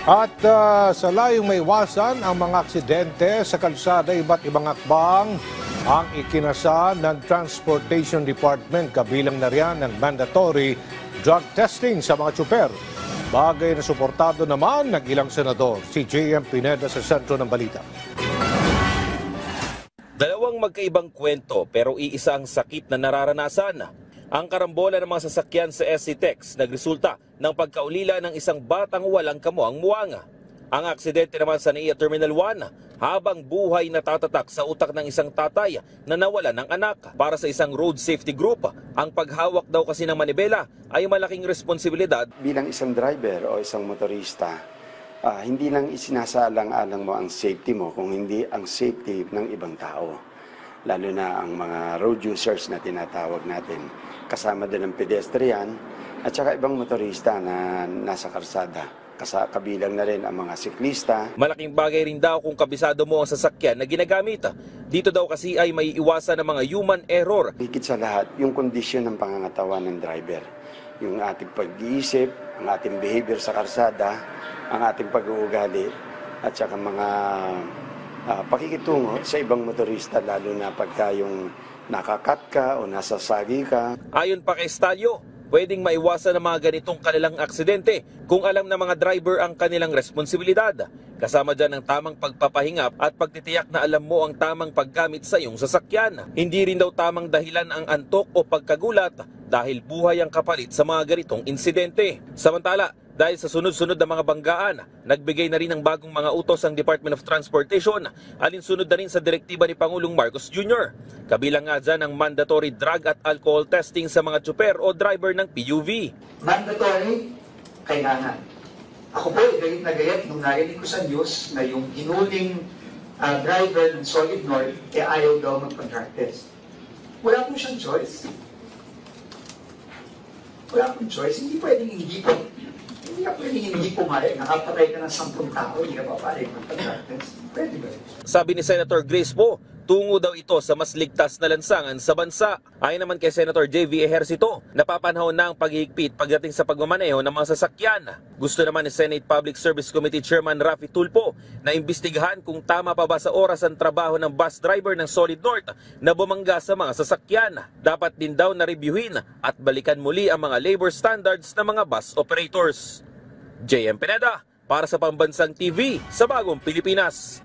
At sa layong maiwasan ang mga aksidente sa kalsada, iba't ibang akbang ang ikinasa ng Transportation Department, kabilang na riyan ng mandatory drug testing sa mga tsuper. Bagay na suportado naman ng ilang senador. Si J.M. Pineda sa sentro ng balita. Dalawang magkaibang kwento pero iisa ang sakit na nararanasan. Ang karambola ng mga sasakyan sa SCTEX nagresulta ng pagkaulila ng isang batang walang kamuang-muwang. Ang aksidente naman sa NAIA Terminal 1 habang buhay natatatak sa utak ng isang tatay na nawala ng anak. Para sa isang road safety group, ang paghawak daw kasi ng manibela ay malaking responsibilidad. Bilang isang driver o isang motorista, hindi lang isinasaalang-alang mo ang safety mo kung hindi ang safety ng ibang tao. Lalo na ang mga road users na tinatawag natin. Kasama din ang pedestrian at saka ibang motorista na nasa karsada. Kabilang na rin ang mga siklista. Malaking bagay rin daw kung kabisado mo ang sasakyan na ginagamit. Dito daw kasi ay may iwasan ng mga human error. Higit sa lahat, yung kondisyon ng pangangatawan ng driver. Yung ating pag-iisip, ang ating behavior sa karsada, ang ating pag-uugali, at saka mga pakikitungo sa ibang motorista, lalo na pagka yung nakakat ka o nasasagi ka. Ayon pa kay Stalyo, pwedeng maiwasan ang mga ganitong kanilang aksidente kung alam ng mga driver ang kanilang responsibilidad. Kasama dyan ang tamang pagpapahinga at pagtitiyak na alam mo ang tamang paggamit sa iyong sasakyan. Hindi rin daw tamang dahilan ang antok o pagkagulat dahil buhay ang kapalit sa mga ganitong insidente. Samantala, dahil sa sunod-sunod na mga banggaan, nagbigay na rin ng bagong mga utos ang Department of Transportation, alinsunod na rin sa direktiba ni Pangulong Marcos Jr. Kabilang nga dyan ang mandatory drug at alcohol testing sa mga tsuper o driver ng PUV. Mandatory, kailangan. Ako po, gayet na gayet nung narinig ko sa news na yung hinuling driver ng Solid North, ayaw daw magpa-drug test. Wala po siyang choice. Wala pong choice. Hindi pwedeng hindi po. Hindi ka pwedeng hindi pumayag. Nakapatay ka ng 10 tao, hindi ka papayag magpa-drug test. Pwede ba? Sabi ni Senator Grace Poe, tungo daw ito sa mas ligtas na lansangan sa bansa. Ayon naman kay Senator J.V. Ejercito, napapanahon na ang paghihigpit pagdating sa pagmamaneho ng mga sasakyan. Gusto naman ni Senate Public Service Committee Chairman Raffy Tulfo na imbestigahan kung tama pa ba sa oras ang trabaho ng bus driver ng Solid North na bumangga sa mga sasakyan. Dapat din daw na reviewin at balikan muli ang mga labor standards ng mga bus operators. J.M. Pineda para sa Pambansang TV sa Bagong Pilipinas.